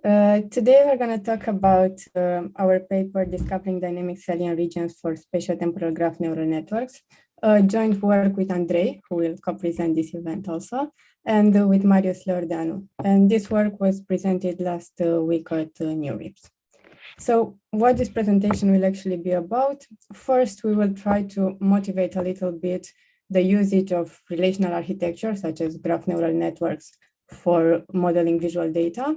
Today we're going to talk about our paper, Discoupling Dynamic Salient Regions for Spatio-Temporal Graph Neural Networks, joint work with Andrei, who will co-present this event also, and with Marius Leordeanu. And this work was presented last week at NeurIPS. So what this presentation will actually be about, first we will try to motivate a little bit the usage of relational architecture, such as graph neural networks, for modeling visual data.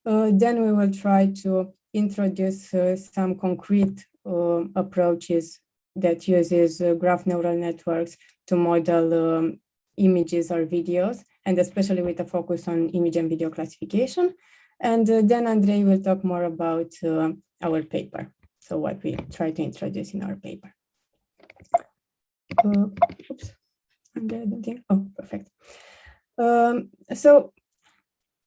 Then we will try to introduce some concrete approaches that uses graph neural networks to model images or videos, and especially with a focus on image and video classification. And then Andrei will talk more about our paper, so what we try to introduce in our paper. Oops, Andrei, I don't think, oh, perfect. So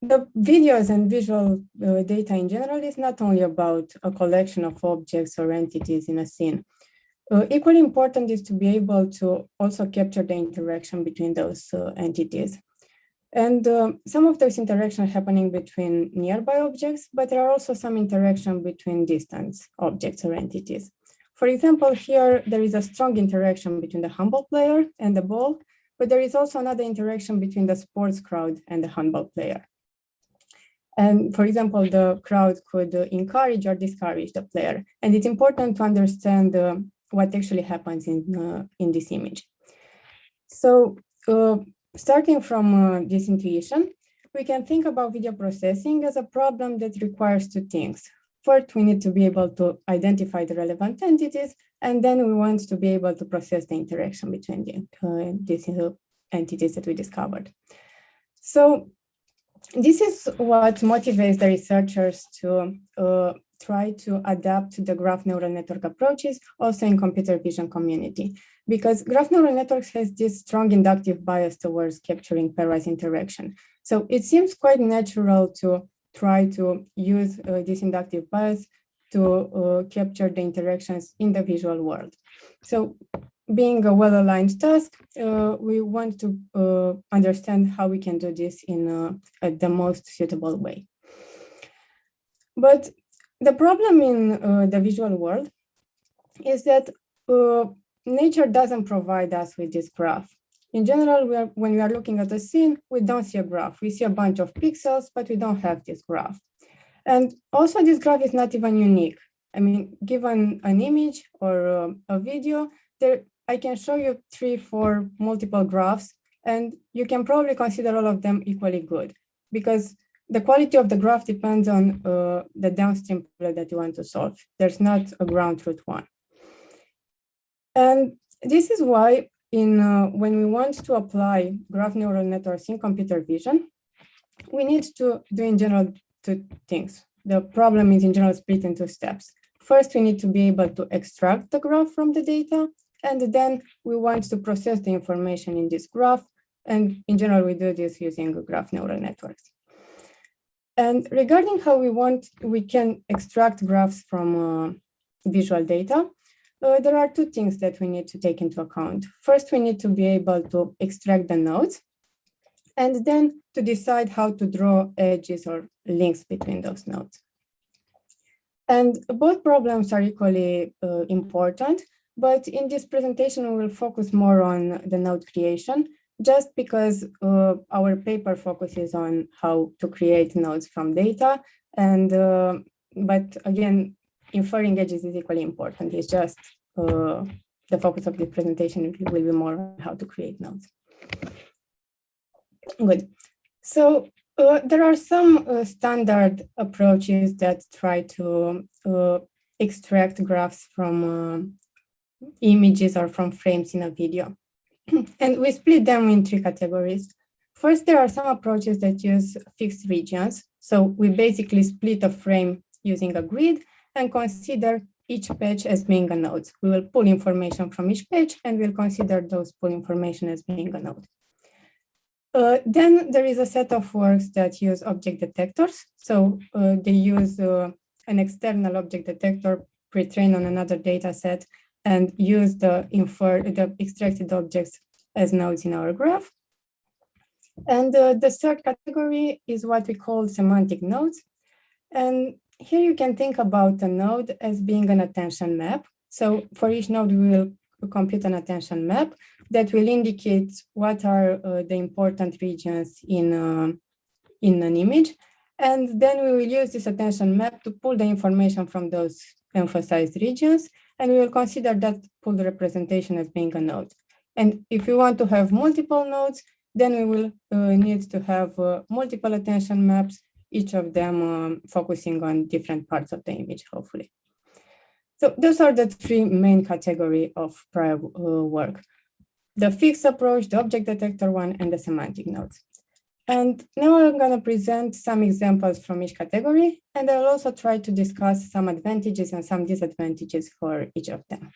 the videos and visual data in general is not only about a collection of objects or entities in a scene. Equally important is to be able to also capture the interaction between those entities. And some of those interactions happening between nearby objects, but there are also some interaction between distant objects or entities. For example, here there is a strong interaction between the handball player and the ball, but there is also another interaction between the sports crowd and the handball player. And for example, the crowd could encourage or discourage the player. And it's important to understand what actually happens in this image. So starting from this intuition, we can think about video processing as a problem that requires two things. First, we need to be able to identify the relevant entities, and then we want to be able to process the interaction between these entities that we discovered. So this is what motivates the researchers to try to adapt the graph neural network approaches also in computer vision community, because graph neural networks has this strong inductive bias towards capturing pairwise interaction. So it seems quite natural to try to use this inductive bias to capture the interactions in the visual world. So being a well-aligned task, we want to understand how we can do this in the most suitable way. But the problem in the visual world is that nature doesn't provide us with this graph. In general, when we are looking at a scene, we don't see a graph. We see a bunch of pixels, but we don't have this graph. And also this graph is not even unique. I mean, given an image or a video, I can show you 3, 4 multiple graphs, and you can probably consider all of them equally good, because the quality of the graph depends on the downstream problem that you want to solve. There's not a ground truth one. And this is why when we want to apply graph neural networks in computer vision, we need to do in general 2 things. The problem is in general split into steps. First, we need to be able to extract the graph from the data, and then we want to process the information in this graph. And in general, we do this using graph neural networks. And regarding how we can extract graphs from visual data, there are 2 things that we need to take into account. First, we need to be able to extract the nodes, and then to decide how to draw edges or links between those nodes. And both problems are equally important, but in this presentation, we will focus more on the node creation, just because our paper focuses on how to create nodes from data. And but again, inferring edges is equally important. It's just the focus of the presentation will be more on how to create nodes. Good. So there are some standard approaches that try to extract graphs from images or from frames in a video. And we split them in 3 categories. First, there are some approaches that use fixed regions. So we basically split a frame using a grid and consider each page as being a node. We will pull information from each page, and we'll consider those pull information as being a node. Then there is a set of works that use object detectors. So they use an external object detector pre-trained on another data set and use the extracted objects as nodes in our graph. And the third category is what we call semantic nodes. And here you can think about a node as being an attention map. So for each node, we will compute an attention map that will indicate what are the important regions in an image. And then we will use this attention map to pull the information from those emphasized regions, and we will consider that pulled representation as being a node. And if we want to have multiple nodes, then we will need to have multiple attention maps, each of them focusing on different parts of the image, hopefully. So those are the three main categories of prior work: the fixed approach, the object detector one, and the semantic nodes. And now I'm going to present some examples from each category, and I'll also try to discuss some advantages and some disadvantages for each of them.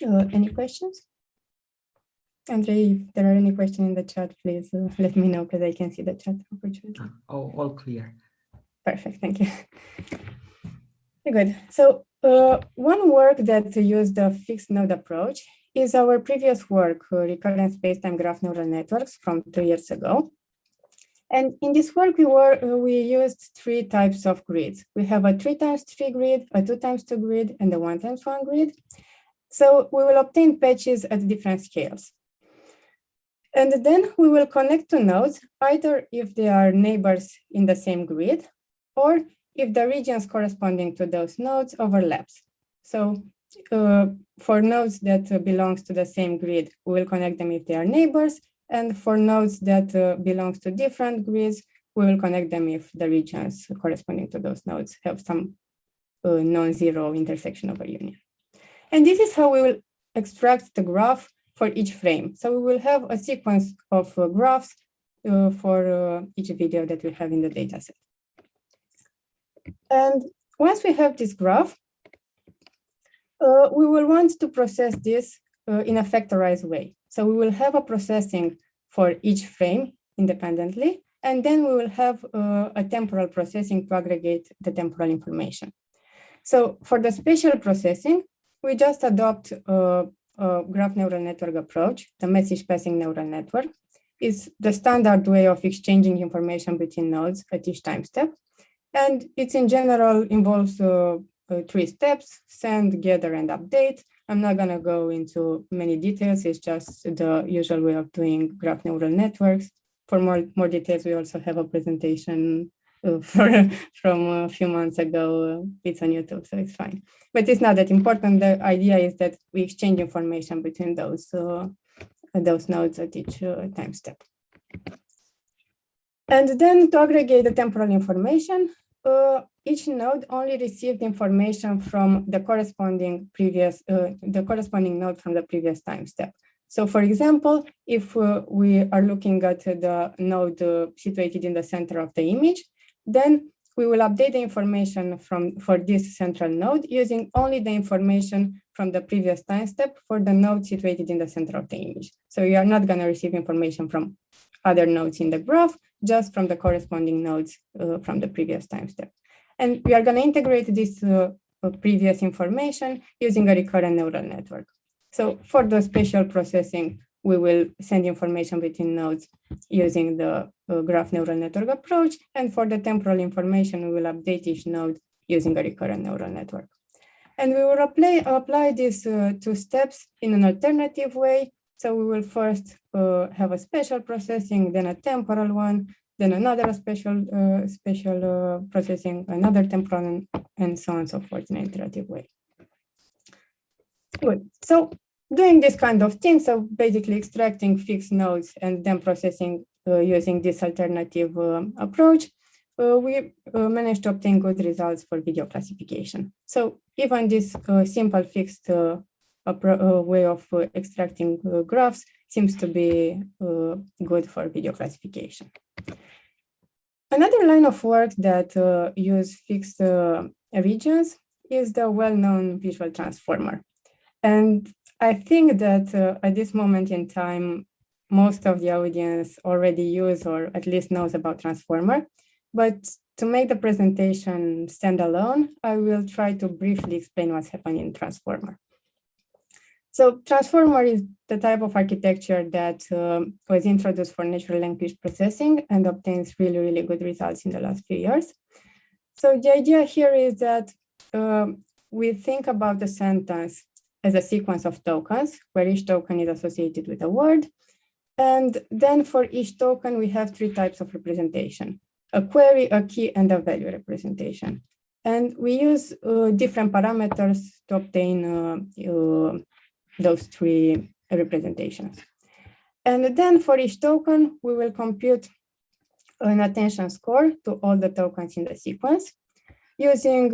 Any questions? Andre, if there are any questions in the chat, please let me know, because I can see the chat, unfortunately. Oh, all clear. Perfect, thank you. Good. So one work that used the fixed node approach is our previous work, recurrent space-time graph neural networks from 2 years ago. And in this work, we used three types of grids. We have a 3x3 grid, a 2x2 grid, and a 1x1 grid. So we will obtain patches at different scales. And then we will connect to nodes, either if they are neighbors in the same grid, or if the regions corresponding to those nodes overlaps. So for nodes that belongs to the same grid, we will connect them if they are neighbors. And for nodes that belongs to different grids, we will connect them if the regions corresponding to those nodes have some non-zero intersection over union. And this is how we will extract the graph for each frame. So we will have a sequence of graphs for each video that we have in the dataset. And once we have this graph, we will want to process this in a factorized way. So we will have a processing for each frame independently, and then we will have a temporal processing to aggregate the temporal information. So for the spatial processing, we just adopt a graph neural network approach. The message passing neural network is the standard way of exchanging information between nodes at each time step. And it in general involves 3 steps: send, gather, and update. I'm not going to go into many details. It's just the usual way of doing graph neural networks. For more details, we also have a presentation from a few months ago. It's on YouTube, so it's fine. But it's not that important. The idea is that we exchange information between those nodes at each time step. And then to aggregate the temporal information, each node only received information from the corresponding node from the previous time step. So for example, if we are looking at the node situated in the center of the image, then we will update the information for this central node using only the information from the previous time step for the node situated in the center of the image. So you are not going to receive information from other nodes in the graph, just from the corresponding nodes from the previous time step. And we are going to integrate this previous information using a recurrent neural network. So for the spatial processing, we will send information between nodes using the graph neural network approach. And for the temporal information, we will update each node using a recurrent neural network. And we will apply these 2 steps in an alternative way. So we will first have a spatial processing, then a temporal one, then another spatial processing, another temporal, and so on and so forth in an iterative way. Good. So doing this kind of thing, so basically extracting fixed nodes and then processing using this alternative approach, we managed to obtain good results for video classification. So even this simple fixed way of extracting graphs seems to be good for video classification. Another line of work that use fixed regions is the well-known visual transformer. And I think that at this moment in time, most of the audience already use or at least knows about transformer. But to make the presentation stand alone, I will try to briefly explain what's happening in transformer. So transformer is the type of architecture that was introduced for natural language processing and obtains really, really good results in the last few years. So the idea here is that we think about the sentence as a sequence of tokens, where each token is associated with a word. And then for each token, we have three types of representation: a query, a key, and a value representation. And we use different parameters to obtain those three representations. And then for each token, we will compute an attention score to all the tokens in the sequence using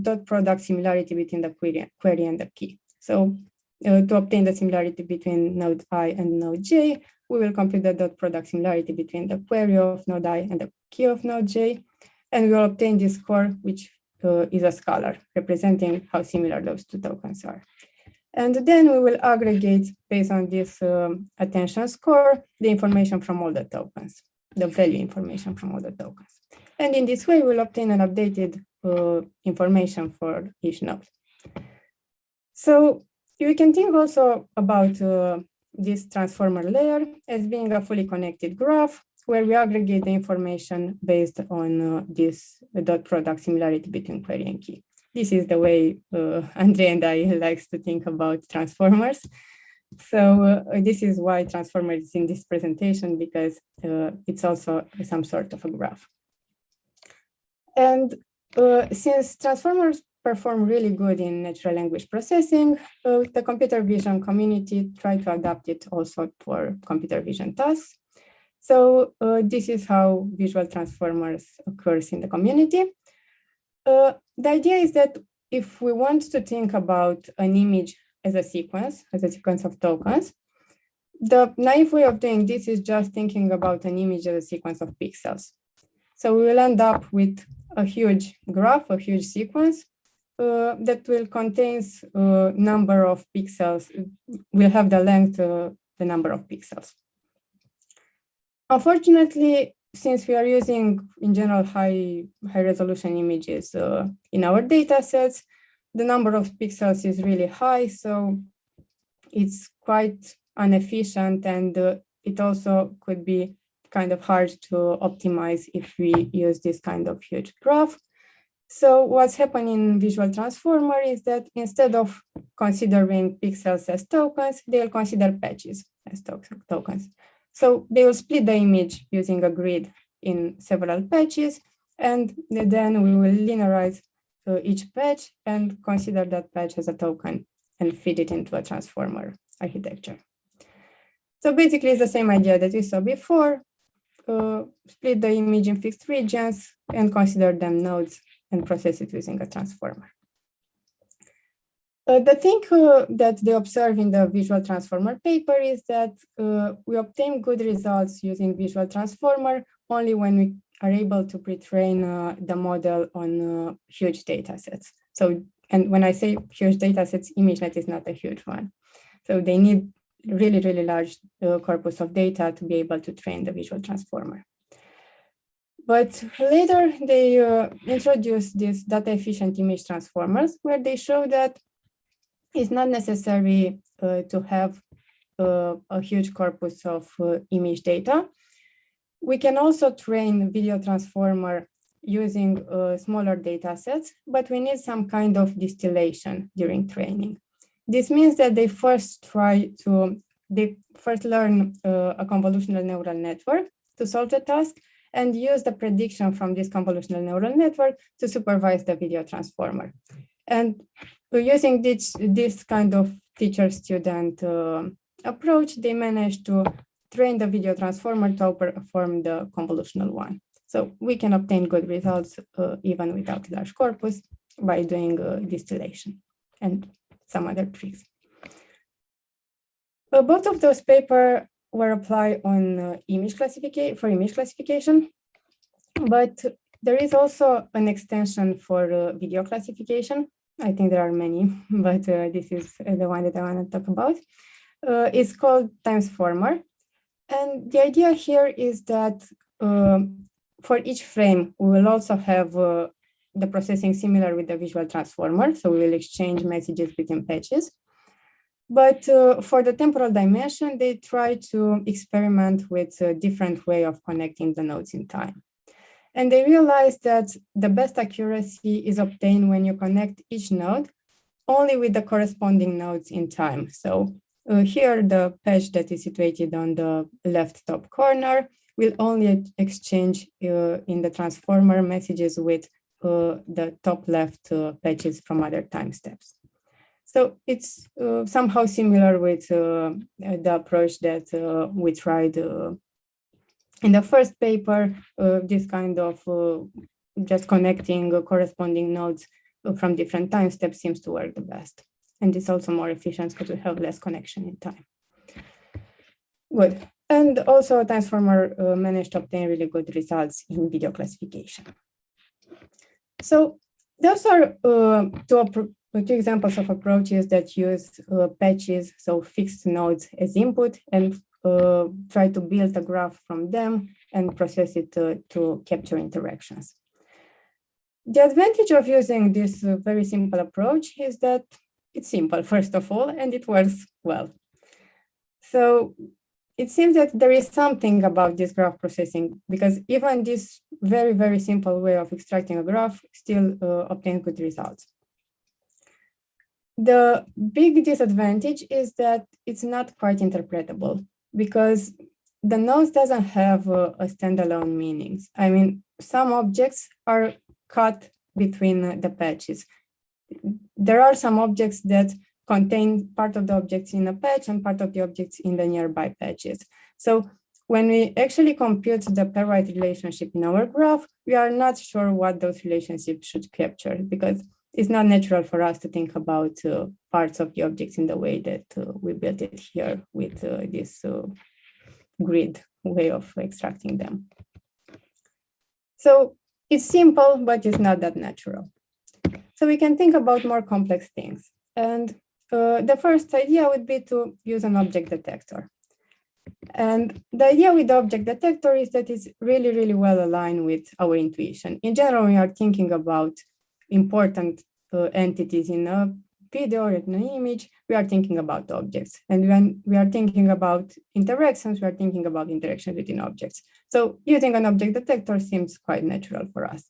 dot product similarity between the query and the key. So to obtain the similarity between node I and node J, we will compute the dot product similarity between the query of node I and the key of node J, and we will obtain this score, which is a scalar representing how similar those two tokens are. And then we will aggregate, based on this attention score, the information from all the tokens, the value information from all the tokens. And in this way, we'll obtain an updated information for each node. So we can think also about this transformer layer as being a fully connected graph, where we aggregate the information based on this dot product similarity between query and key. This is the way Andre and I likes to think about transformers. So this is why transformer is in this presentation, because it's also some sort of a graph. And since transformers perform really good in natural language processing, the computer vision community tried to adapt it also for computer vision tasks. So this is how visual transformers occurs in the community. The idea is that if we want to think about an image as a sequence of tokens, the naive way of doing this is just thinking about an image as a sequence of pixels. So we will end up with a huge graph, a huge sequence that will contain a number of pixels, will have the length, the number of pixels. Unfortunately, since we are using, in general, high resolution images in our data sets, the number of pixels is really high, so it's quite inefficient, and it also could be kind of hard to optimize if we use this kind of huge graph. So what's happening in visual transformer is that instead of considering pixels as tokens, they'll consider patches as tokens. So they will split the image using a grid in several patches, and then we will linearize each patch and consider that patch as a token and feed it into a transformer architecture. So basically, it's the same idea that we saw before. Split the image in fixed regions and consider them nodes and process it using a transformer. The thing that they observe in the visual transformer paper is that we obtain good results using visual transformer only when we are able to pre-train the model on huge data sets. So, and when I say huge data sets, ImageNet is not a huge one. So they need really, really large corpus of data to be able to train the visual transformer. But later they introduced these data efficient image transformers, where they show that it's not necessary to have a huge corpus of image data. We can also train video transformer using smaller data sets, but we need some kind of distillation during training. This means that they first learn a convolutional neural network to solve the task and use the prediction from this convolutional neural network to supervise the video transformer. And using this kind of teacher-student approach, they managed to train the video transformer to outperform the convolutional one. So we can obtain good results even without large corpus by doing distillation and some other tricks. Both of those papers were applied on image classification, but there is also an extension for video classification. I think there are many, but this is the one that I want to talk about. It's called Timesformer. And the idea here is that for each frame, we will also have the processing similar with the visual transformer. So we will exchange messages between patches. But for the temporal dimension, they try to experiment with a different way of connecting the nodes in time. And they realized that the best accuracy is obtained when you connect each node only with the corresponding nodes in time. So here, the patch that is situated on the left top corner will only exchange in the transformer messages with the top left patches from other time steps. So it's somehow similar with the approach that we tried in the first paper, this kind of just connecting corresponding nodes from different time steps seems to work the best. And it's also more efficient because we have less connection in time. Good. And also transformer managed to obtain really good results in video classification. So those are two examples of approaches that use patches, so fixed nodes as input, and try to build a graph from them and process it to capture interactions. The advantage of using this very simple approach is that it's simple, first of all, and it works well. So it seems that there is something about this graph processing, because even this very, very simple way of extracting a graph still obtains good results. The big disadvantage is that it's not quite interpretable, because the nodes doesn't have a standalone meanings. I mean, some objects are cut between the patches. There are some objects that contain part of the objects in a patch and part of the objects in the nearby patches. So when we actually compute the pairwise relationship in our graph, we are not sure what those relationships should capture, because it's not natural for us to think about parts of the objects in the way that we built it here with this grid way of extracting them. So it's simple, but it's not that natural. So we can think about more complex things. And the first idea would be to use an object detector. And the idea with the object detector is that it's really, really well aligned with our intuition. In general, we are thinking about important entities in a video or in an image, we are thinking about objects. And when we are thinking about interactions, we are thinking about interactions between objects. So using an object detector seems quite natural for us.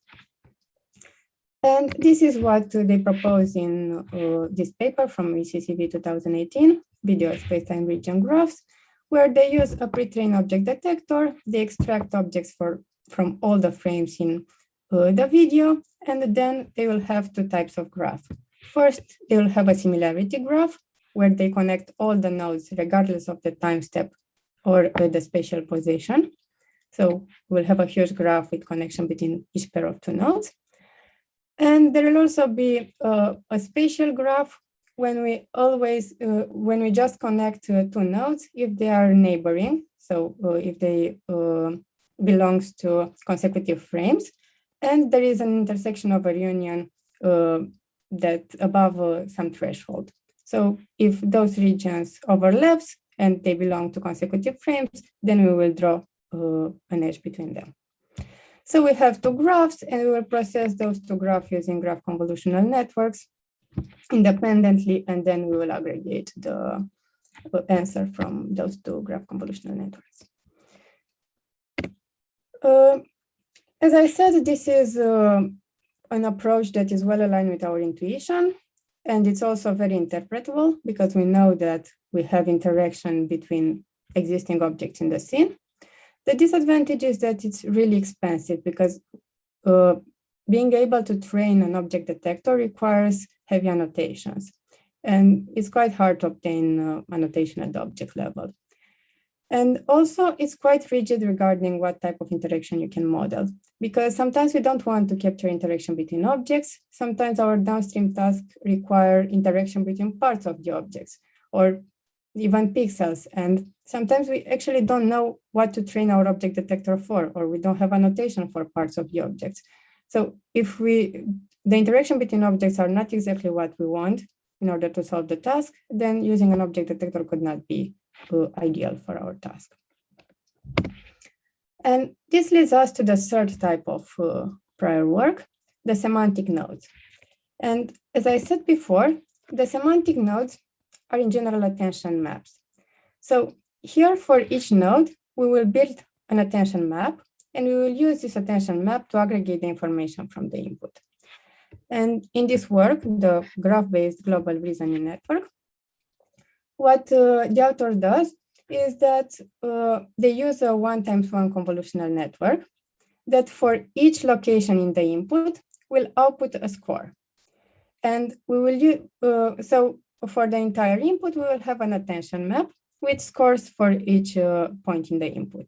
And this is what they propose in this paper from ECCV 2018, Video Spacetime Region Graphs, where they use a pre-trained object detector. They extract objects from all the frames in the video, and then they will have two types of graph. First, they will have a similarity graph, where they connect all the nodes regardless of the time step or the spatial position. So we'll have a huge graph with connection between each pair of two nodes. And there will also be a spatial graph when we just connect two nodes if they are neighboring. So if they belongs to consecutive frames, and there is an intersection of a union that above some threshold. So if those regions overlaps and they belong to consecutive frames, then we will draw an edge between them. So we have two graphs, and we will process those two graphs using graph convolutional networks independently, and then we will aggregate the answer from those two graph convolutional networks. As I said, this is an approach that is well aligned with our intuition, and it's also very interpretable because we know that we have interaction between existing objects in the scene. The disadvantage is that it's really expensive because being able to train an object detector requires heavy annotations, and it's quite hard to obtain annotation at the object level. And also, it's quite rigid regarding what type of interaction you can model, because sometimes we don't want to capture interaction between objects. Sometimes our downstream tasks require interaction between parts of the objects, or even pixels. And sometimes we actually don't know what to train our object detector for, or we don't have annotation for parts of the objects. So if the interaction between objects are not exactly what we want in order to solve the task, then using an object detector could not be ideal for our task. And this leads us to the third type of prior work, the semantic nodes. And as I said before, the semantic nodes are in general attention maps. So here for each node, we will build an attention map, and we will use this attention map to aggregate the information from the input. And in this work, the graph-based global reasoning network, what the author does is that they use a 1 times 1 convolutional network that for each location in the input will output a score. And we will use, so for the entire input, we will have an attention map with scores for each point in the input.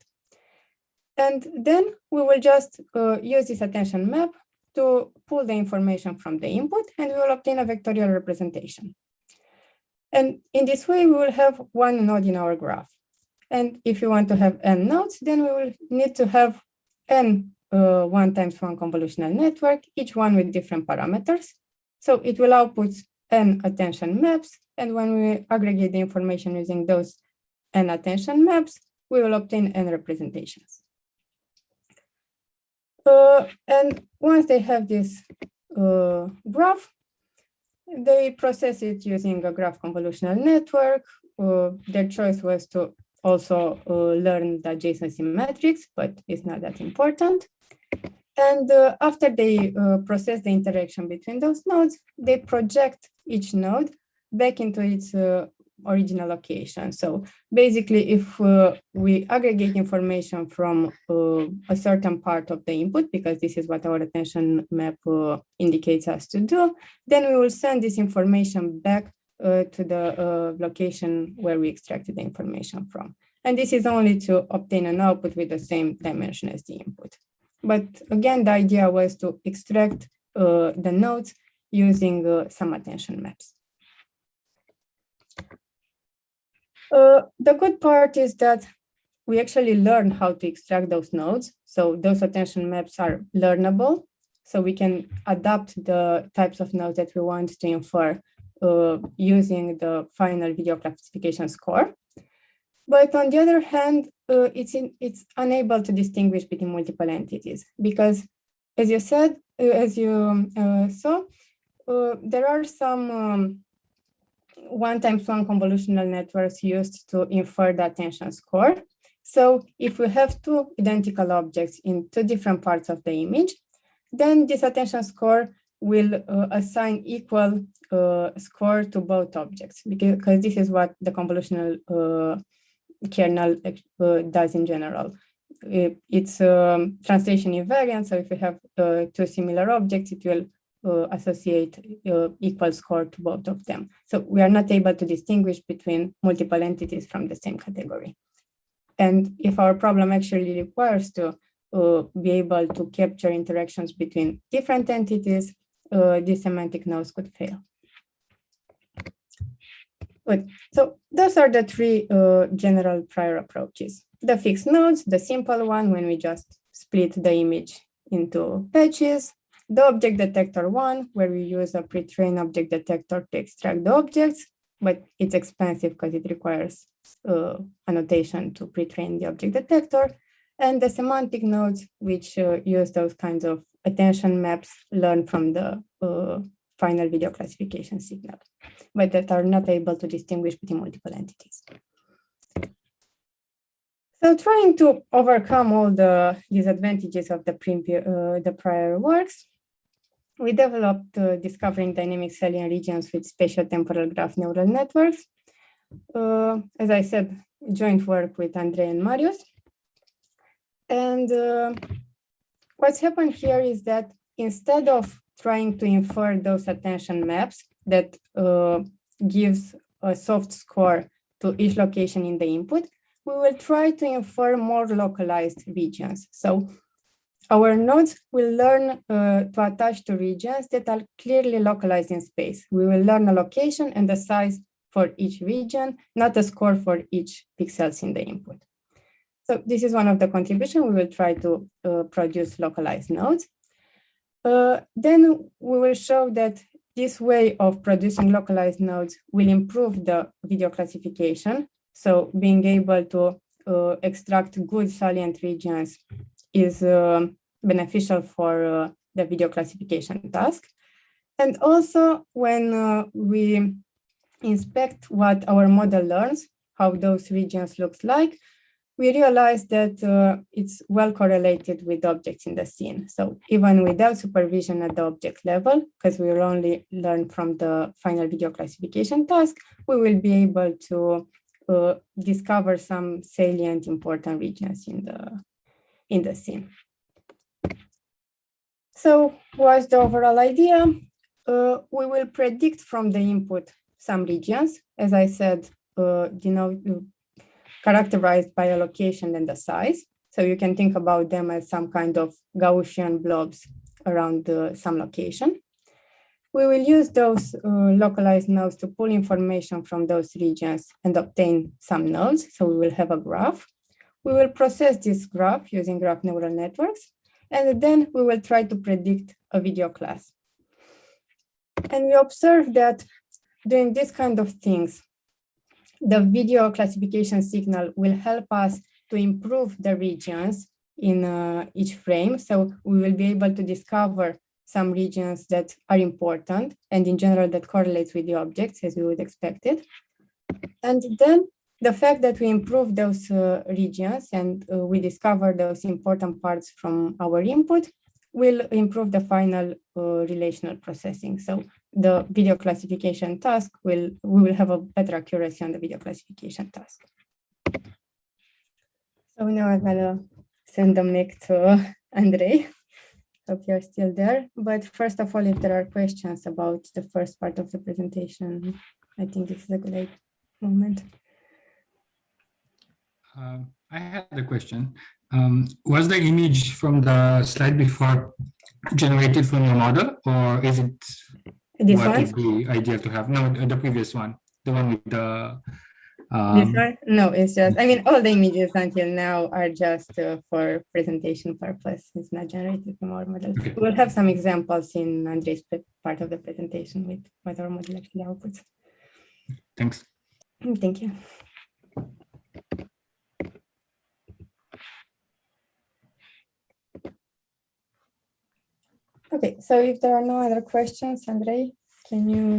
And then we will just use this attention map to pull the information from the input, and we will obtain a vectorial representation. And in this way, we will have one node in our graph. And if you want to have n nodes, then we will need to have n 1 times 1 convolutional network, each one with different parameters. So it will output n attention maps. And when we aggregate the information using those n attention maps, we will obtain n representations. And once they have this graph, they process it using a graph convolutional network. Their choice was to also learn the adjacency matrix, but it's not that important. And after they process the interaction between those nodes, they project each node back into its original location. So basically, if we aggregate information from a certain part of the input, because this is what our attention map indicates us to do, then we will send this information back to the location where we extracted the information from. And this is only to obtain an output with the same dimension as the input. But again, the idea was to extract the nodes using some attention maps. The good part is that we actually learn how to extract those nodes. So those attention maps are learnable. So we can adapt the types of nodes that we want to infer using the final video classification score. But on the other hand, it's unable to distinguish between multiple entities because, as you said, as you saw, there are some 1 times 1 convolutional networks used to infer the attention score. So if we have two identical objects in two different parts of the image, then this attention score will assign equal score to both objects because this is what the convolutional kernel does in general. It's translation invariant. So if we have two similar objects, it will associate equal score to both of them. So we are not able to distinguish between multiple entities from the same category. And if our problem actually requires to be able to capture interactions between different entities, these semantic nodes could fail. Good. So those are the three general prior approaches. The fixed nodes, the simple one when we just split the image into patches. The object detector one, where we use a pre-trained object detector to extract the objects, but it's expensive because it requires annotation to pre-train the object detector. And the semantic nodes, which use those kinds of attention maps learned from the final video classification signal, but that are not able to distinguish between multiple entities. So trying to overcome all the disadvantages of the prior works, we developed discovering dynamic Salient regions with spatio-temporal graph neural networks. As I said, joint work with Andrei and Marius. And what's happened here is that instead of trying to infer those attention maps that gives a soft score to each location in the input, we will try to infer more localized regions. So our nodes will learn to attach to regions that are clearly localized in space. We will learn a location and the size for each region, not a score for each pixels in the input. So this is one of the contributions. We will try to produce localized nodes. Then we will show that this way of producing localized nodes will improve the video classification. So being able to extract good salient regions is beneficial for the video classification task. And also when we inspect what our model learns, how those regions looks like, we realized that it's well correlated with objects in the scene. So even without supervision at the object level, because we will only learn from the final video classification task, we will be able to discover some salient important regions in the scene. So what's the overall idea? We will predict from the input some regions, as I said, characterized by a location and the size. So you can think about them as some kind of Gaussian blobs around some location. We will use those localized nodes to pull information from those regions and obtain some nodes. So we will have a graph. We will process this graph using graph neural networks, and then we will try to predict a video class. And we observe that doing this kind of things, the video classification signal will help us to improve the regions in each frame. So we will be able to discover some regions that are important and in general that correlates with the objects as we would expect it. And then the fact that we improve those regions and we discover those important parts from our input will improve the final relational processing. So the video classification task we will have a better accuracy on the video classification task. So now I'm gonna send the mic to Andrei. Hope you're still there. But first of all, if there are questions about the first part of the presentation, I think this is a great moment. I had a question. Was the image from the slide before generated from your model, or is it what would be ideal to have? No, the previous one, the one with the. This one? No, it's just, I mean, all the images until now are just for presentation purpose. It's not generated from our model. Okay. We'll have some examples in Andrei's part of the presentation with what our model actually outputs. Thanks. Thank you. Okay, so if there are no other questions, Andrei, can you?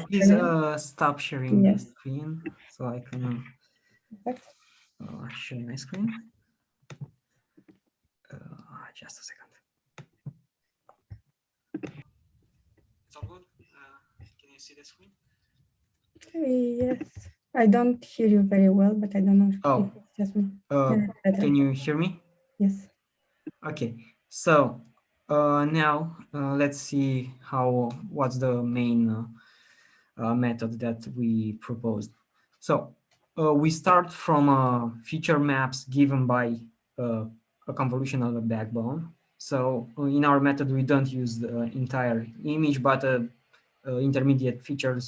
Please stop sharing the screen so I can share my screen. Just a second. It's all good. Can you see the screen? Yes, I don't hear you very well, but I don't know if it's just me. Can you hear me? Yes. Okay, so now let's see what's the main method that we proposed. So we start from feature maps given by a convolutional backbone. So in our method, we don't use the entire image, but intermediate feature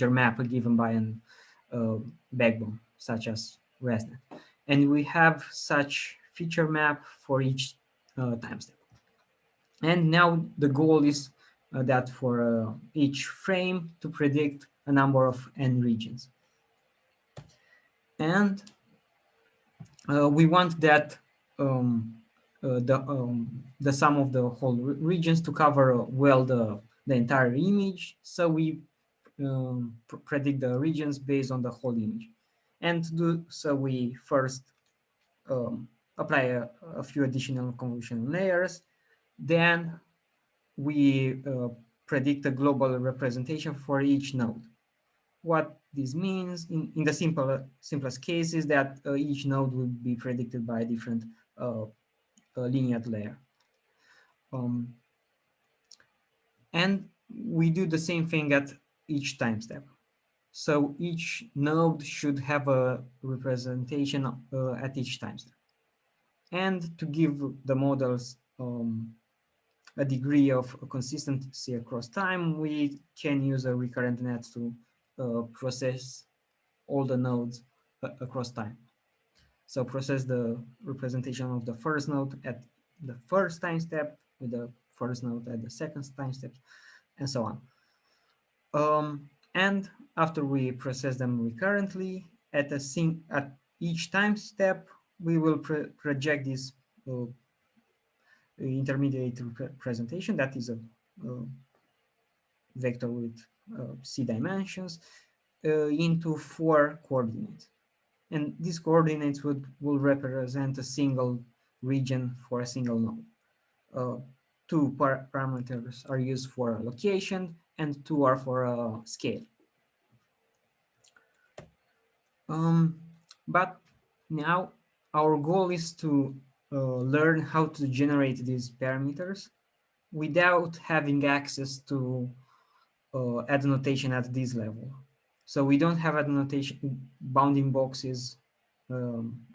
map given by an backbone, such as ResNet. And we have such feature map for each time step. And now the goal is that for each frame to predict a number of n regions. And we want that the sum of the whole regions to cover well the entire image. So we predict the regions based on the whole image. And to do so, we first apply a few additional convolution layers. Then we predict a global representation for each node. What this means in the simplest case is that each node will be predicted by a different linear layer. And we do the same thing at each time step. So each node should have a representation at each time step. And to give the models a degree of consistency across time, we can use a recurrent net to process all the nodes across time. So process the representation of the first node at the first time step, with the first node at the second time step, and so on. And after we process them recurrently, at each time step, we will project this intermediate representation, that is a vector with c dimensions, into 4 coordinates. And these coordinates will represent a single region for a single node. Two parameters are used for location and two are for scale. But now our goal is to learn how to generate these parameters without having access to add notation at this level. So we don't have add notation bounding boxes,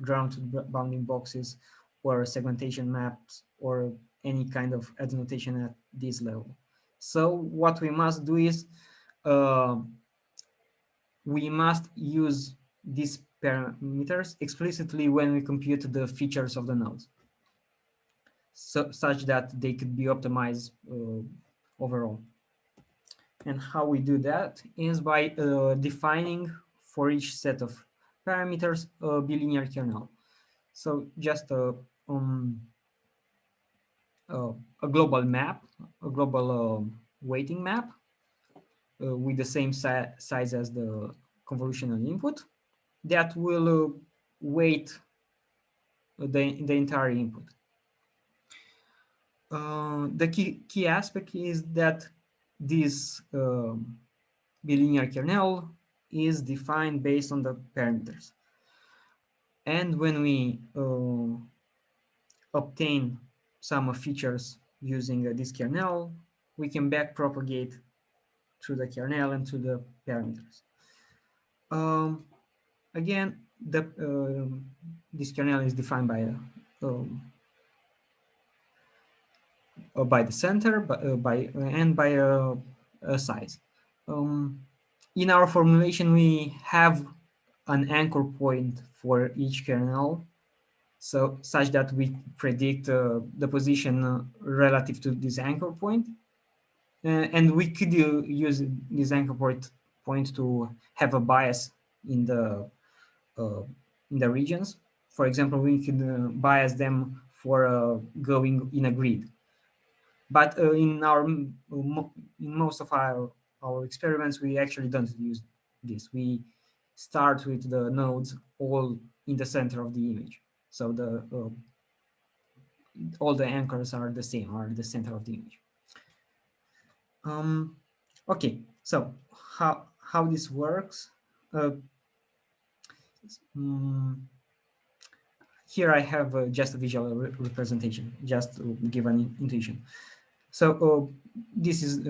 ground bounding boxes, or segmentation maps, or any kind of add notation at this level. So what we must do is we must use these parameters explicitly when we compute the features of the nodes, such that they could be optimized overall. And how we do that is by defining for each set of parameters a bilinear kernel. So just a global map, a global weighting map with the same size as the convolutional input that will weight the entire input. The key aspect is that this bilinear kernel is defined based on the parameters. And when we obtain some features using this kernel, we can backpropagate through the kernel and to the parameters. Again, this kernel is defined by the center, and by a size. In our formulation, we have an anchor point for each kernel, so such that we predict the position relative to this anchor point, and we could use this anchor point to have a bias in the regions. For example, we can bias them for going in a grid. But in most of our experiments, we actually don't use this. We start with the nodes all in the center of the image. So all the anchors are the same, are the center of the image. Okay, so how this works? Here I have just a visual representation, just to give an intuition. So this is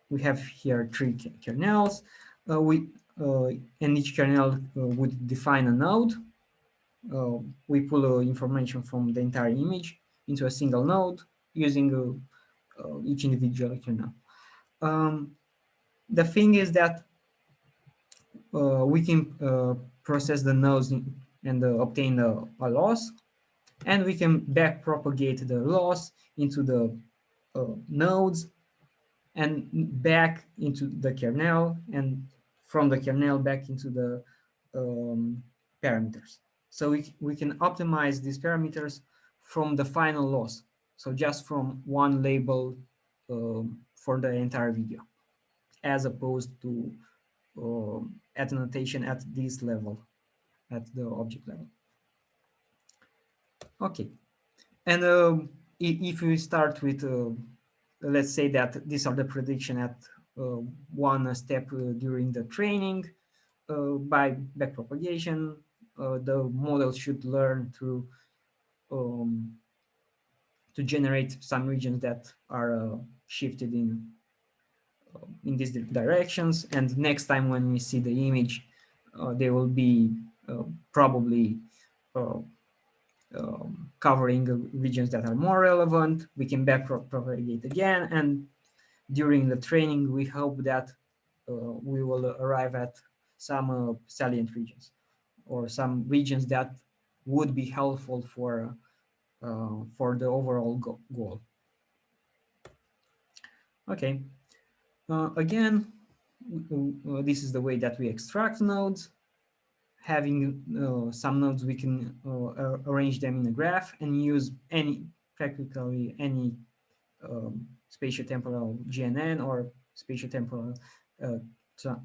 we have here three kernels. And each kernel would define a node. We pull information from the entire image into a single node using each individual kernel. The thing is that we can process the nodes and obtain a loss, and we can backpropagate the loss into the nodes and back into the kernel, and from the kernel back into the parameters. So we can optimize these parameters from the final loss. So just from one label for the entire video, as opposed to add annotation at this level, at the object level. Okay, and if we start with, let's say that these are the prediction at one step during the training, by backpropagation, the model should learn to generate some regions that are shifted in these directions, and next time when we see the image, they will be probably covering regions that are more relevant. We can backpropagate again, and during the training, we hope that we will arrive at some salient regions, or some regions that would be helpful for the overall goal. Okay. Again, this is the way that we extract nodes. Having some nodes, we can arrange them in a graph and use practically any spatio-temporal GNN or spatio-temporal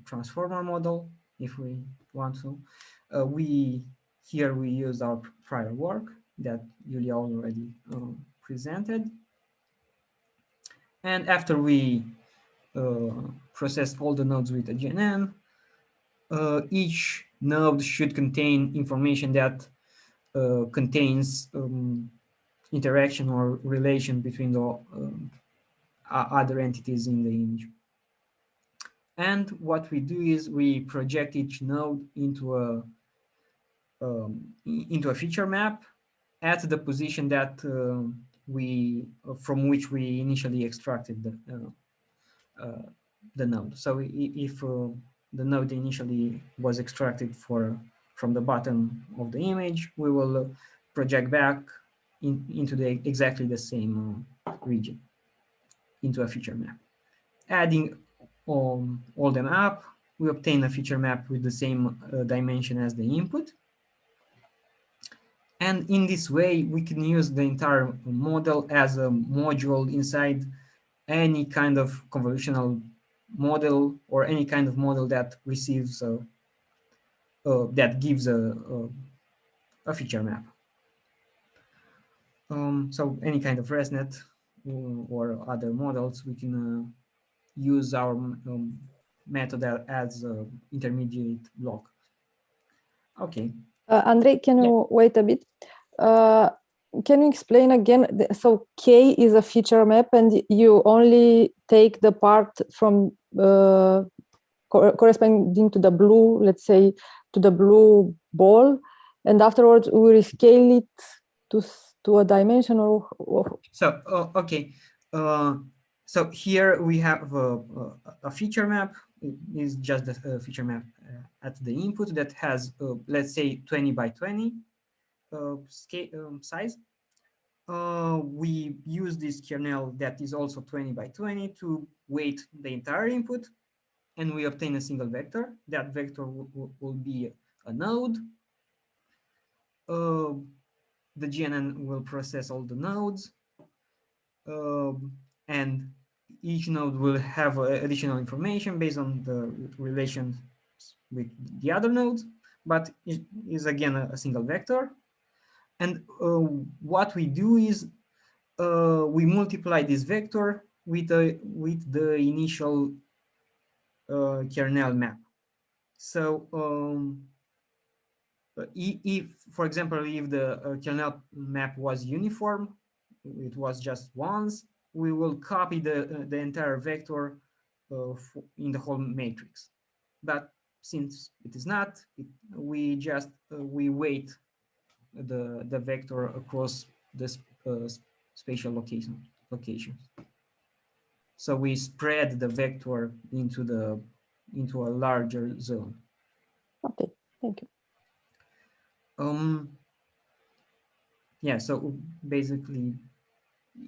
transformer model if we want to. Here we use our prior work that Julia already presented. And after we process all the nodes with a GNN, each node should contain information that contains interaction or relation between the other entities in the image. And what we do is we project each node into a feature map at the position that from which we initially extracted the node. So if the node initially was extracted from the bottom of the image, we will project back into exactly the same region into a feature map. Adding all them up, we obtain a feature map with the same dimension as the input. And in this way, we can use the entire model as a module inside any kind of convolutional model or any kind of model that receives that gives a feature map. So any kind of ResNet or other models, we can use our method as an intermediate block. Okay. Andrei, can you wait a bit? Can you explain again? So K is a feature map, and you only take the part from corresponding to the blue, let's say, to the blue ball, and afterwards we rescale it to a dimension or so okay. So here we have a feature map. It is just a feature map at the input that has, let's say, 20 by 20 scale size. We use this kernel that is also 20 by 20 to weight the entire input, and we obtain a single vector. That vector will be a node. The GNN will process all the nodes, and each node will have additional information based on the relations with the other nodes, but it is again a single vector. And what we do is we multiply this vector with the initial kernel map. So if, for example, if the kernel map was uniform, it was just once, we will copy the entire vector in the whole matrix. But since it is not, we just we weight the vector across the spatial locations. So we spread the vector into a larger zone. Okay, thank you. Yeah, so basically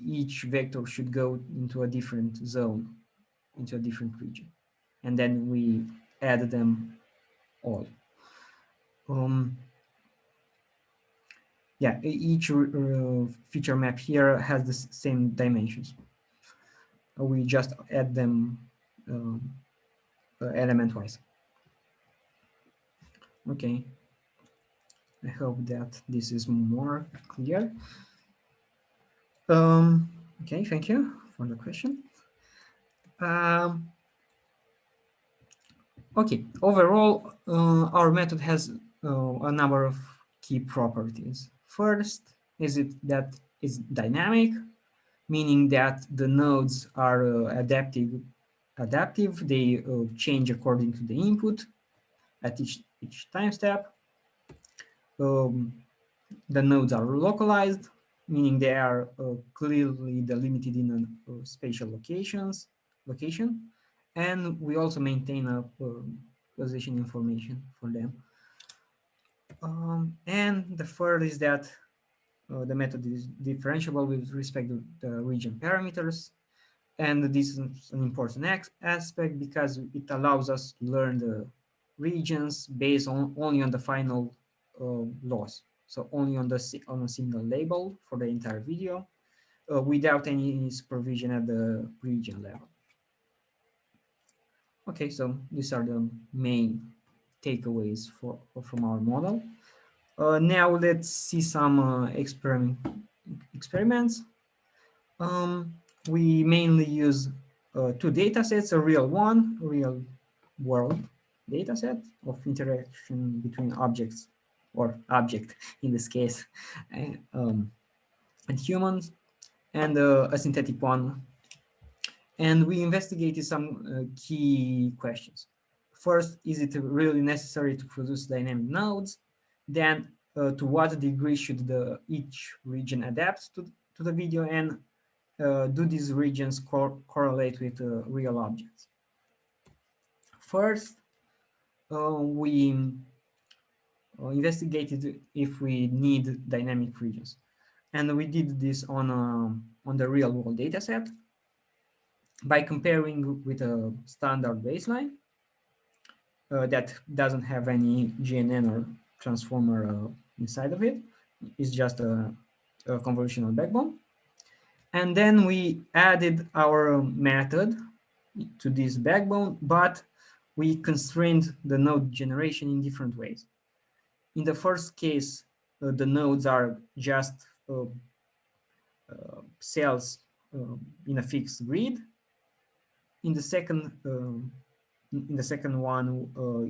each vector should go into a different zone, into a different region, and then we add them all. Yeah, each feature map here has the same dimensions. We just add them element-wise. Okay. I hope that this is more clear. Okay, thank you for the question. Okay, overall, our method has a number of key properties. First, is it that it's dynamic, meaning that the nodes are adaptive. They change according to the input at each time step. The nodes are localized, meaning they are clearly delimited in a spatial location, and we also maintain a position information for them. And the third is that the method is differentiable with respect to the region parameters, and this is an important aspect because it allows us to learn the regions based only on the final loss. So only on a single label for the entire video, without any supervision at the region level. Okay, so these are the main takeaways from our model. Now let's see some experiments. We mainly use two data sets, a real world data set of interaction between objects, or object in this case, and humans, and a synthetic one. And we investigated some key questions. First, is it really necessary to produce dynamic nodes? Then, to what degree should each region adapt to the video, and do these regions correlate with real objects? First, we investigated if we need dynamic regions, and we did this on the real world data set by comparing with a standard baseline that doesn't have any GNN or transformer inside of it. It's just a convolutional backbone. And then we added our method to this backbone, but we constrained the node generation in different ways. In the first case, the nodes are just cells in a fixed grid. In the second one,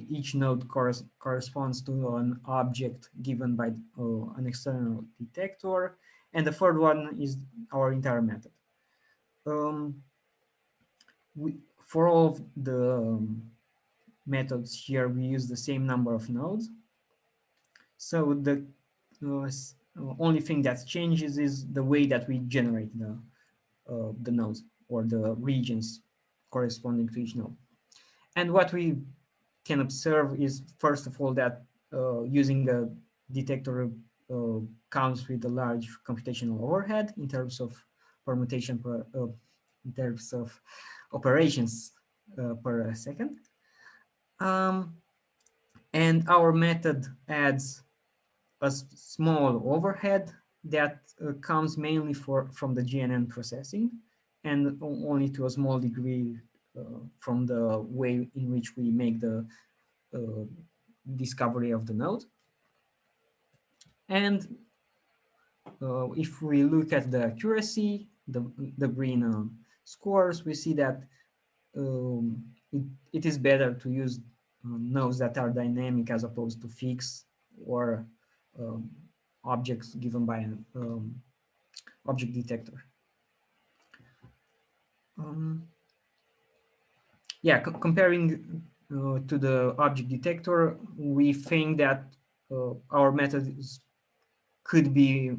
each node corresponds to an object given by an external detector, and the third one is our entire method. For all of the methods here, we use the same number of nodes. So the only thing that changes is the way that we generate the nodes or the regions corresponding to each node. And what we can observe is, first of all, that using a detector comes with a large computational overhead in terms of permutation in terms of operations per second. And our method adds a small overhead that comes mainly from the GNN processing, and only to a small degree from the way in which we make the discovery of the node. And if we look at the accuracy, the green scores, we see that it is better to use nodes that are dynamic as opposed to fixed or objects given by an object detector. Yeah, comparing to the object detector, we think that our method could be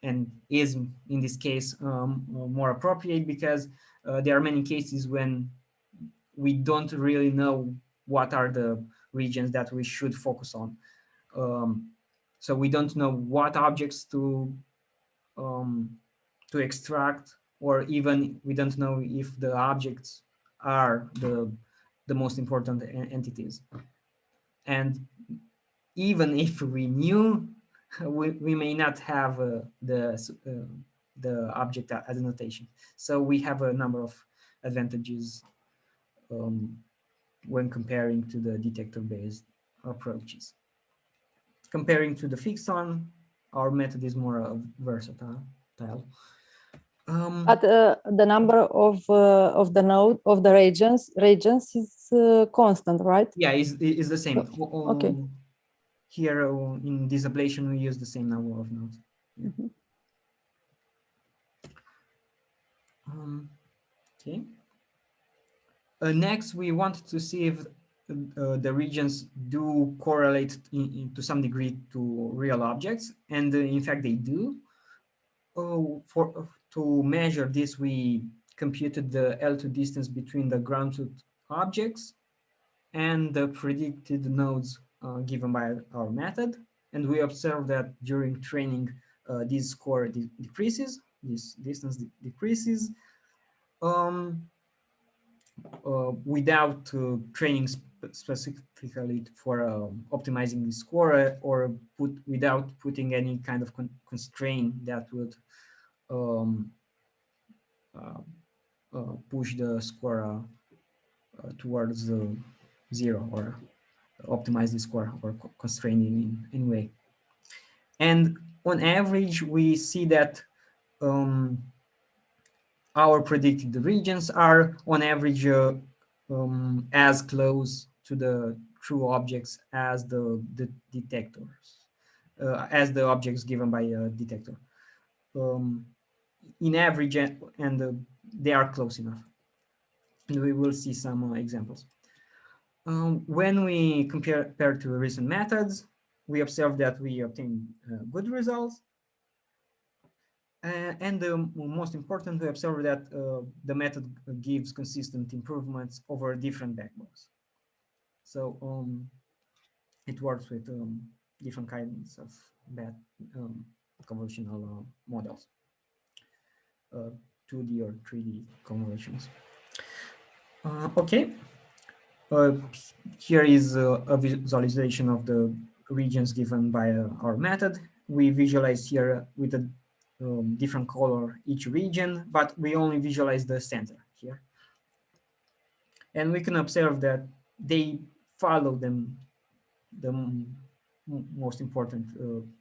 and is in this case more appropriate, because there are many cases when we don't really know what are the regions that we should focus on. So we don't know what objects to extract, or even we don't know if the objects are the most important entities. And even if we knew, we may not have the object as a notation. So we have a number of advantages when comparing to the detector-based approaches. Comparing to the fixed one, our method is more versatile. But the number of the node of the regions is constant, right? Yeah, is the same. Okay. Here in this ablation, we use the same number of nodes. Yeah. Okay. Next, we want to see if the regions do correlate to some degree to real objects, and in fact they do. To measure this, we computed the L2 distance between the ground truth objects and the predicted nodes given by our method, and we observed that during training, this score decreases, this distance decreases. Without training specifically for optimizing the score, or without putting any kind of constraint that would push the score towards 0 or optimize the score or constrain in any way. And on average, we see that our predicted regions are on average as close to the true objects as the detectors, as the objects given by a detector. In average, and they are close enough. And we will see some examples. When we compare to recent methods, we observe that we obtain good results. And the most important, we observe that the method gives consistent improvements over different backbones. So it works with different kinds of convolutional models, 2D or 3D convolutions. Okay. Here is a visualization of the regions given by our method. We visualize here with a different color each region, but we only visualize the center here. And we can observe that they follow them, the most important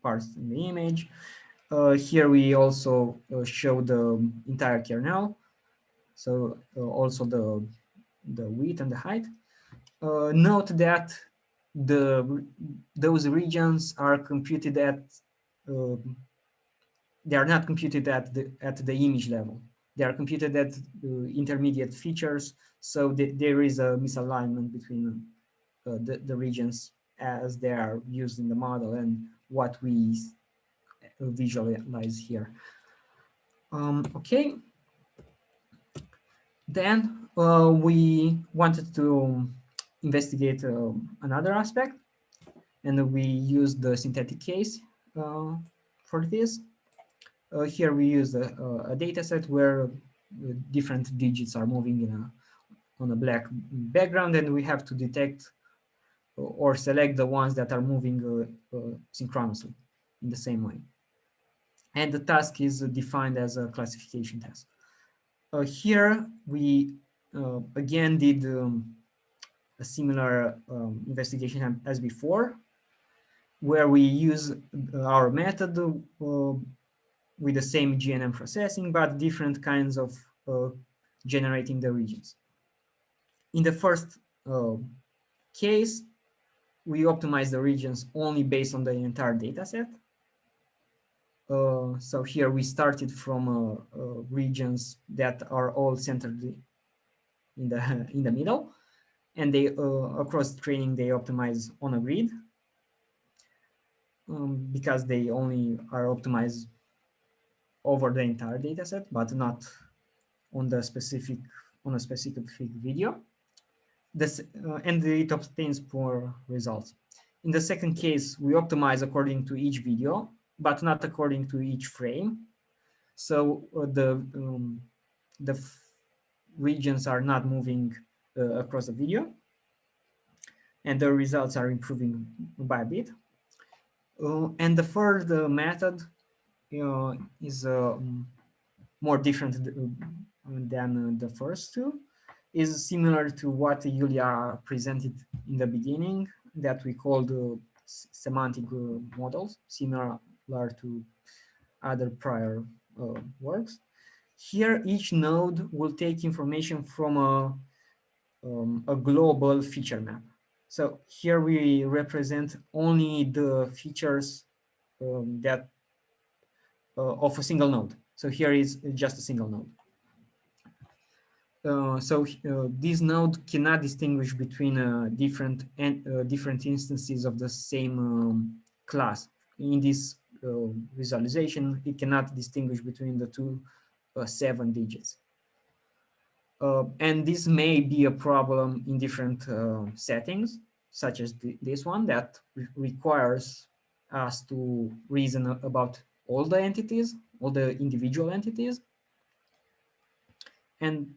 parts in the image. Here we also show the entire kernel. So also the width and the height. Note that those regions are computed at they are not computed at the image level. They are computed at intermediate features, so there is a misalignment between the regions as they are used in the model and what we visualize here. Okay. Then we wanted to investigate another aspect, and we used the synthetic case for this. Here we use a data set where different digits are moving on a black background, and we have to detect or select the ones that are moving synchronously in the same way. And the task is defined as a classification task. Here we again did a similar investigation as before, where we use our method with the same GNN processing, but different kinds of generating the regions. In the first case, we optimize the regions only based on the entire data set. So here we started from regions that are all centered in the middle, and they across training they optimize on a grid because they only are optimized over the entire data set, but not on a specific video. And it obtains poor results. In the second case, we optimize according to each video, but not according to each frame. So the regions are not moving across the video, and the results are improving by a bit. And the third method is more different than the first two, is similar to what Julia presented in the beginning, that we called semantic models, similar to other prior works. Here, each node will take information from a global feature map. So here we represent only the features that of a single node. So here is just a single node. So this node cannot distinguish between different instances of the same class. In this visualization, it cannot distinguish between the two 7 digits. And this may be a problem in different settings, such as this one that requires us to reason about all the entities, all the individual entities. And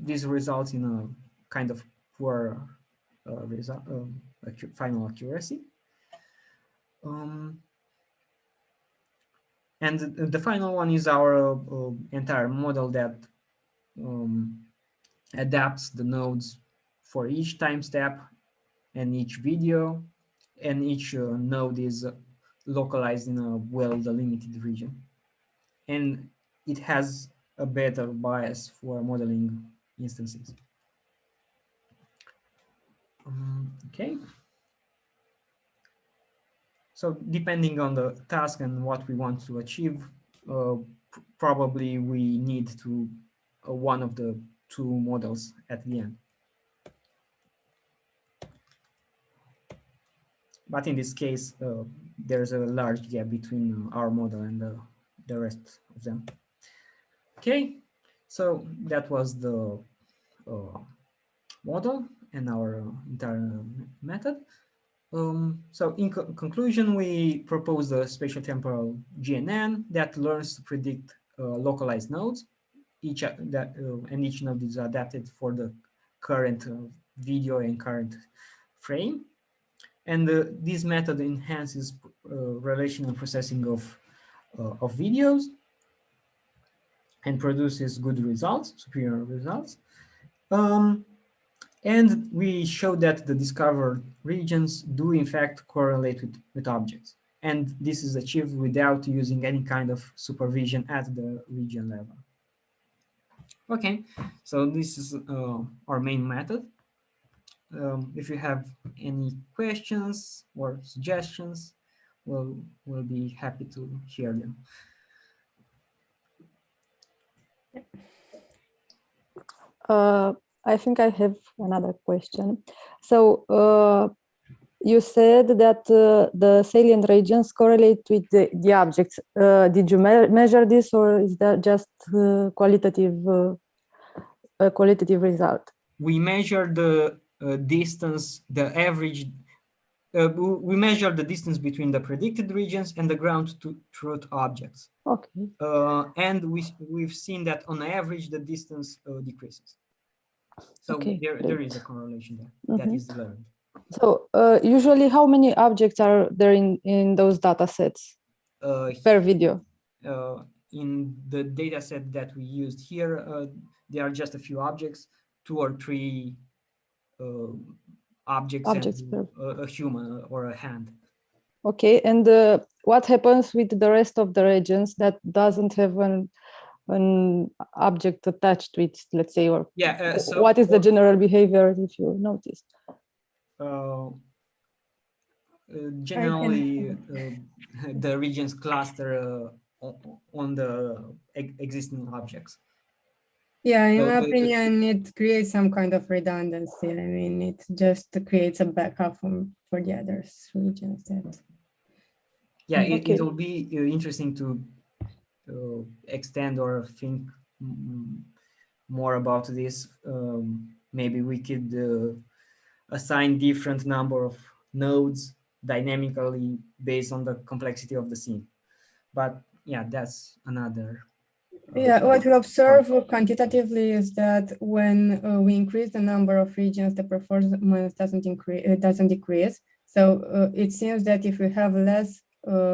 this results in a kind of poor final accuracy. And the final one is our entire model that adapts the nodes for each time step and each video, and each node is localized in a well-delimited region. And it has a better bias for modeling instances. Okay. So depending on the task and what we want to achieve, probably we need to one of the two models at the end. But in this case, there's a large gap between our model and the rest of them. Okay, so that was the model and our entire method. So in conclusion, we propose the spatial-temporal GNN that learns to predict localized nodes. Each node is adapted for the current video and current frame. And this method enhances relational processing of videos and produces good results, superior results. And we show that the discovered regions do in fact correlate with objects. And this is achieved without using any kind of supervision at the region level. Okay, so this is our main method. If you have any questions or suggestions, we'll be happy to hear them. I think I have another question. So you said that the salient regions correlate with the objects. Did you measure this, or is that just a qualitative result? We measure the distance, the average. We measure the distance between the predicted regions and the ground truth objects. Okay. And we've seen that on average the distance decreases. So okay, there is a correlation there that is learned. So usually how many objects are there in those data sets per video? In the data set that we used here, there are just a few objects, 2 or 3 objects and a human or a hand. Okay, and what happens with the rest of the regions that doesn't have an object attached to it, let's say, or so what is the general behavior if you notice? Generally, the regions cluster on the existing objects. Yeah, in my opinion, it creates some kind of redundancy. I mean, it just creates a backup for the other regions. Yeah, it will be interesting to extend or think more about this. Maybe we could assign different number of nodes dynamically based on the complexity of the scene. But yeah, that's another. Yeah, what we observe quantitatively is that when we increase the number of regions, the performance doesn't decrease. So it seems that if we have less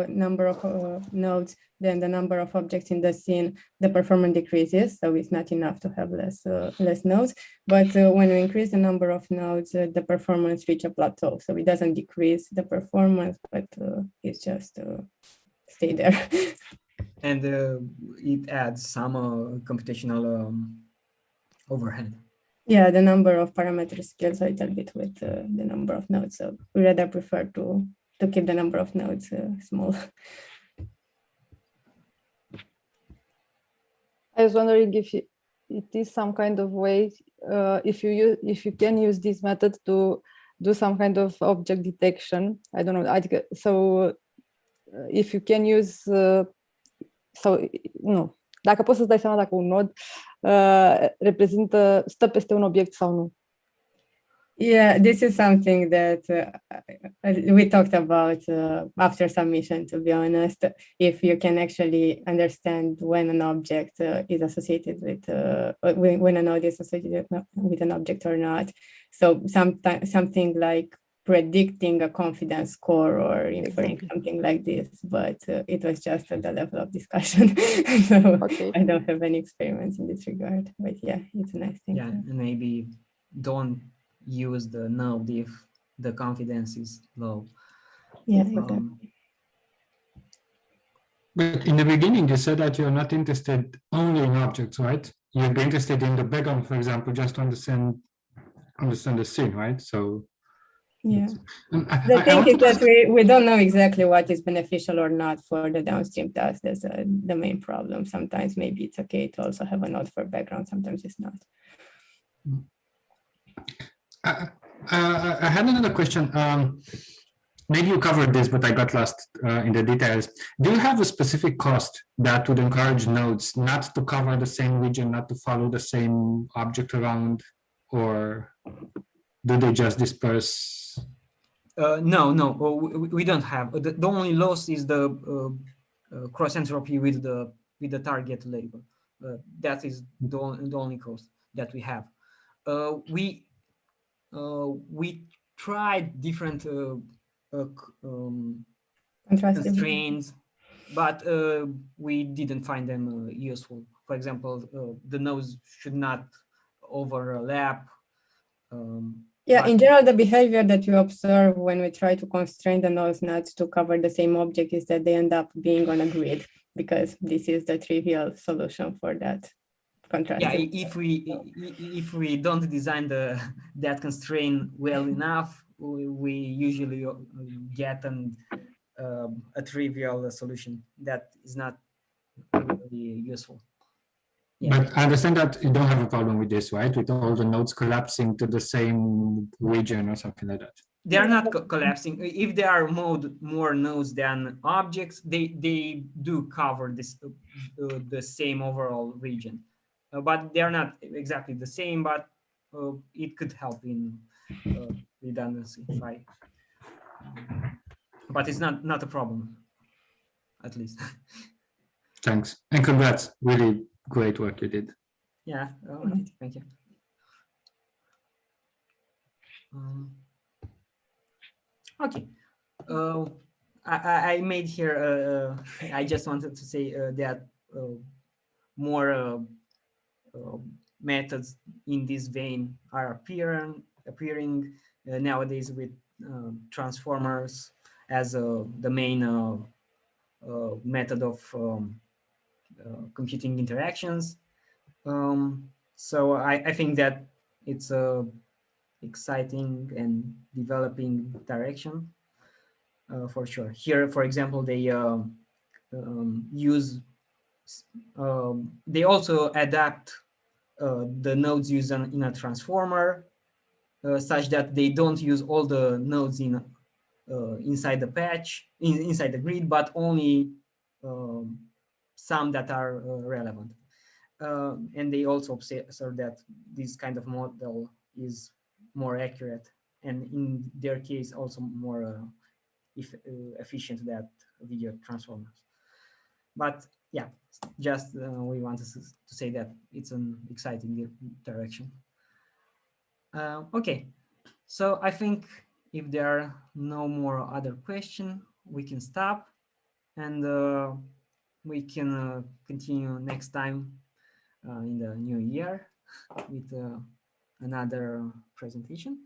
number of nodes than the number of objects in the scene, the performance decreases. So it's not enough to have less nodes. But when we increase the number of nodes, the performance reaches a plateau. So it doesn't decrease the performance, but it's just stay there. And it adds some computational overhead. Yeah, the number of parameters scales a little bit with the number of nodes. So we rather prefer to keep the number of nodes small. I was wondering if it is some kind of way, if you can use this method to do some kind of object detection. I don't know. So if you can use, dacă poți să-ți dai seama dacă un nod stă peste un obiect sau nu. Yeah, this is something that we talked about after submission, to be honest, if you can actually understand when an object is associated with, when a node is associated with an object or not. So something like predicting a confidence score or inferring something like this, but it was just at the level of discussion. So I don't have any experiments in this regard, but yeah, it's a nice thing. Yeah, maybe don't use the node if the confidence is low. Yeah, exactly. But in the beginning, you said that you're not interested only in objects, right? You'd be interested in the background, for example, just to understand the scene, right? So yeah. I The thing is wanted to that ask, we don't know exactly what is beneficial or not for the downstream task. That's the main problem. Sometimes maybe it's okay to also have a node for background. Sometimes it's not. I had another question. Maybe you covered this, but I got lost in the details. Do you have a specific cost that would encourage nodes not to cover the same region, not to follow the same object around, or do they just disperse? No, we don't have. The only loss is the cross entropy with the target label. That is the only cost that we have. We tried different constraints, but we didn't find them useful. For example, the nodes should not overlap. Yeah, in general, the behavior that we observe when we try to constrain the nodes not to cover the same object is that they end up being on a grid, because this is the trivial solution for that contrast. Yeah, if we don't design that constraint well enough, we usually get a trivial solution that is not really useful. Yeah. But I understand that you don't have a problem with this, right? With all the nodes collapsing to the same region or something like that. They are not collapsing. If there are more nodes than objects, they do cover this the same overall region, but they are not exactly the same. But it could help in redundancy, right? But it's not a problem, at least. Thanks and congrats! Really great work you did. Yeah, okay, thank you. Okay, I made here. I just wanted to say that more methods in this vein are appearing nowadays with transformers as the main method of computing interactions. So I think that it's a exciting and developing direction for sure. Here, for example, they use they also adapt the nodes used in a transformer such that they don't use all the nodes in inside the patch, inside the grid, but only some that are relevant. And they also observe that this kind of model is more accurate, and in their case also more efficient than video transformers. But yeah, just we wanted to say that it's an exciting direction. Okay, so I think if there are no more other questions, we can stop, and we can continue next time in the new year with another presentation.